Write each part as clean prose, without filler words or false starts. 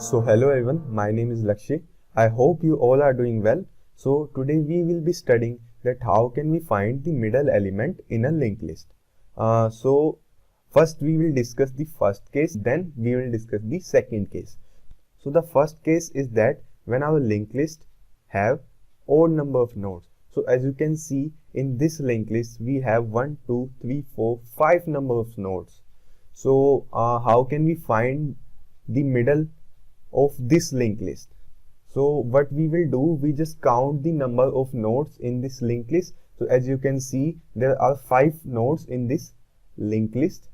So hello everyone, my name is Lakshya. I hope you all are doing well. So today we will be studying that how can we find the middle element in a linked list. So first we will discuss the first case, then we will discuss the second case. So the first case is that when our linked list have odd number of nodes. So as you can see in this linked list we have 1, 2, 3, 4, 5 number of nodes. So how can we find the middle of this linked list? So what we will do, we just count the number of nodes in this linked list. So as you can see there are 5 nodes in this linked list.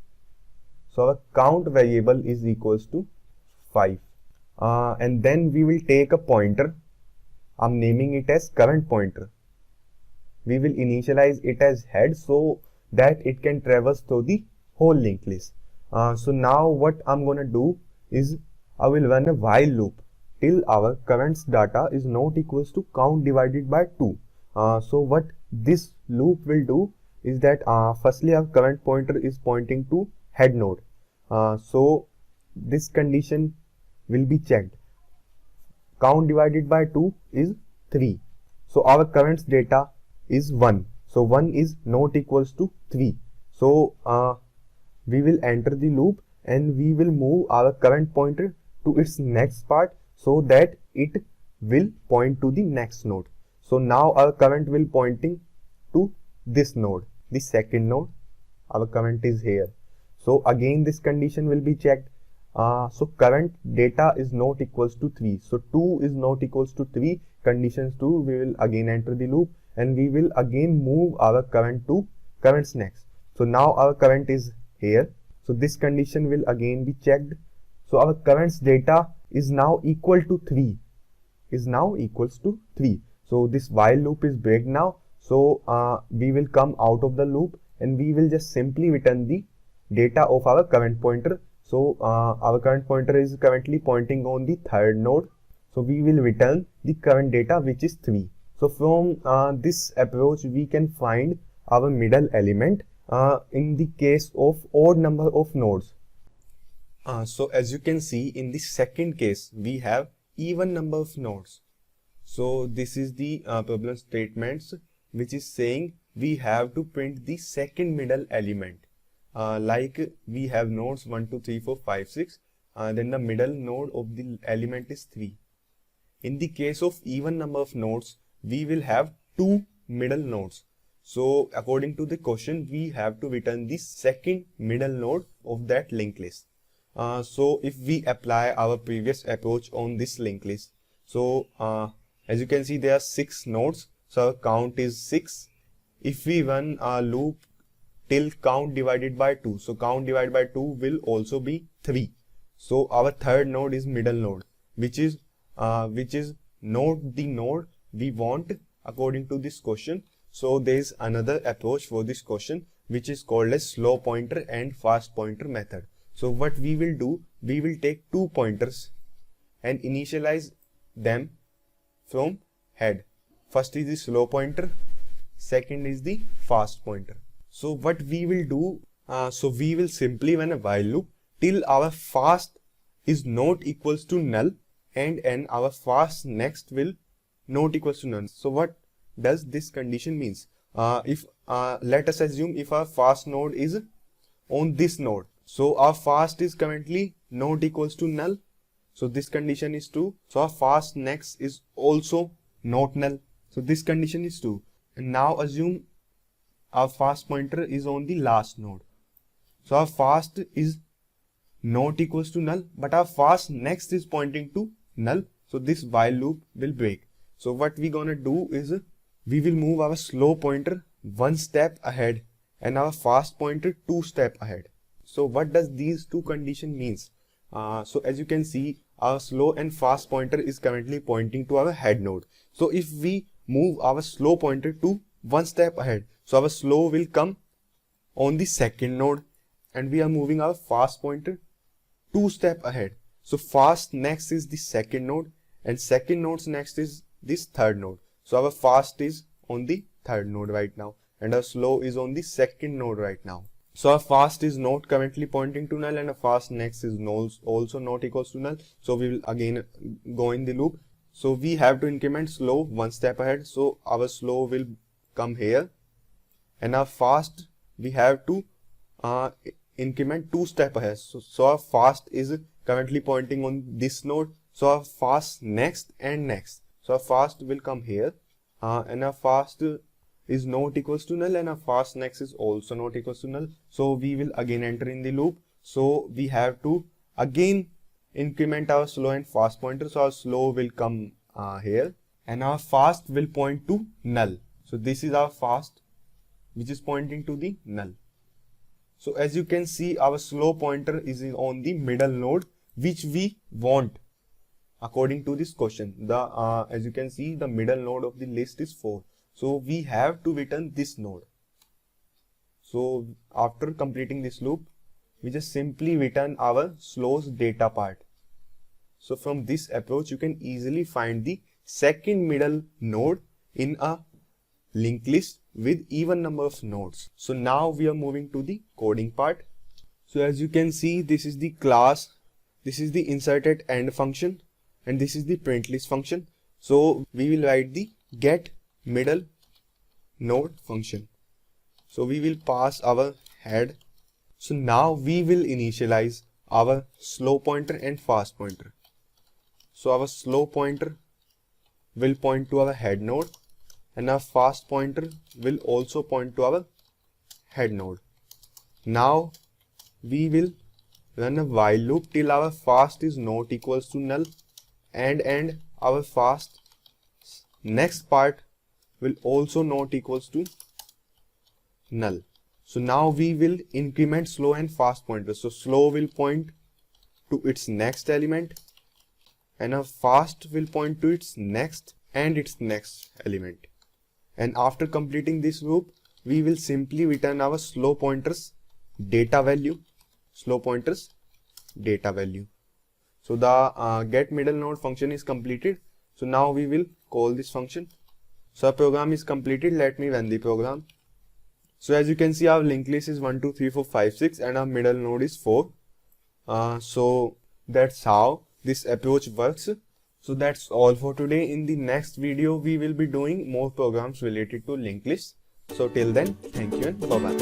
So our count variable is equals to 5. And then we will take a pointer. I'm naming it as current pointer. We will initialize it as head so that it can traverse through the whole linked list. So now what I'm gonna do is I will run a while loop till our current data is not equals to count divided by 2. So what this loop will do is that firstly our current pointer is pointing to head node. So this condition will be checked. Count divided by 2 is 3. So our current data is 1. So 1 is not equals to 3. So we will enter the loop and we will move our current pointer to its next part so that it will point to the next node. So now our current will pointing to this node, the second node. Our current is here. So again this condition will be checked. So current data is not equals to 3. So 2 is not equals to 3. Conditions 2, we will again enter the loop and we will again move our current to currents next. So now our current is here. So this condition will again be checked. So our current data is now equal to 3. So this while loop is break now. So we will come out of the loop and we will just simply return the data of our current pointer. So our current pointer is currently pointing on the third node. So we will return the current data which is 3. So from this approach we can find our middle element in the case of odd number of nodes. So as you can see in the second case we have even number of nodes. So this is the problem statements which is saying we have to print the second middle element. Like we have nodes 1, 2, 3, 4, 5, 6. Then the middle node of the element is 3. In the case of even number of nodes we will have 2 middle nodes. So according to the question we have to return the second middle node of that linked list. So if we apply our previous approach on this linked list, so as you can see there are 6 nodes, so our count is 6. If we run a loop till count divided by 2, so count divided by 2 will also be 3. So our third node is middle node, which is not the node we want according to this question. So there is another approach for this question which is called as slow pointer and fast pointer method. So what we will do, we will take 2 pointers and initialize them from head. First is the slow pointer, second is the fast pointer. So what we will do, so we will simply run a while loop till our fast is not equals to null and our fast next will not equals to none. So what does this condition means? If let us assume if our fast node is on this node. So our fast is currently not equals to null. So this condition is true. So our fast next is also not null. So this condition is true. And now assume our fast pointer is on the last node. So our fast is not equals to null, but our fast next is pointing to null. So this while loop will break. So what we gonna do is we will move our slow pointer 1 step ahead and our fast pointer 2 steps ahead. So what does these two condition means? So as you can see our slow and fast pointer is currently pointing to our head node. So if we move our slow pointer to 1 step ahead, so our slow will come on the second node and we are moving our fast pointer 2 steps ahead. So fast next is the second node and second node's next is this third node. So our fast is on the third node right now and our slow is on the second node right now. So our fast is not currently pointing to null and a fast next is also not equals to null. So we will again go in the loop. So we have to increment slow one step ahead. So our slow will come here, and our fast we have to increment 2 steps ahead. So our fast is currently pointing on this node. So our fast next and next. So our fast will come here, and our fast is not equals to null, and our fast next is also not equals to null. So we will again enter in the loop. So we have to again increment our slow and fast pointer. So our slow will come here, and our fast will point to null. So this is our fast which is pointing to the null. So as you can see, our slow pointer is on the middle node which we want according to this question. As you can see, the middle node of the list is 4. So we have to return this node. So after completing this loop, we just simply return our slow's data part. So from this approach, you can easily find the second middle node in a linked list with even number of nodes. So now we are moving to the coding part. So as you can see, this is the class, this is the insert@end function, and this is the print list function. So we will write the get middle node function. So we will pass our head. So now we will initialize our slow pointer and fast pointer. So our slow pointer will point to our head node, and our fast pointer will also point to our head node. Now we will run a while loop till our fast is not equals to null, and our fast next part will also not equals to null. So now we will increment slow and fast pointers. So slow will point to its next element, and our fast will point to its next and its next element. And after completing this loop, we will simply return our slow pointers data value. Slow pointers data value. So the get middle node function is completed. So now we will call this function. So our program is completed. Let me run the program. So as you can see, our linked list is 1, 2, 3, 4, 5, 6, and our middle node is 4. So that's how this approach works. So that's all for today. In the next video, we will be doing more programs related to linked lists. So till then, thank you and bye bye.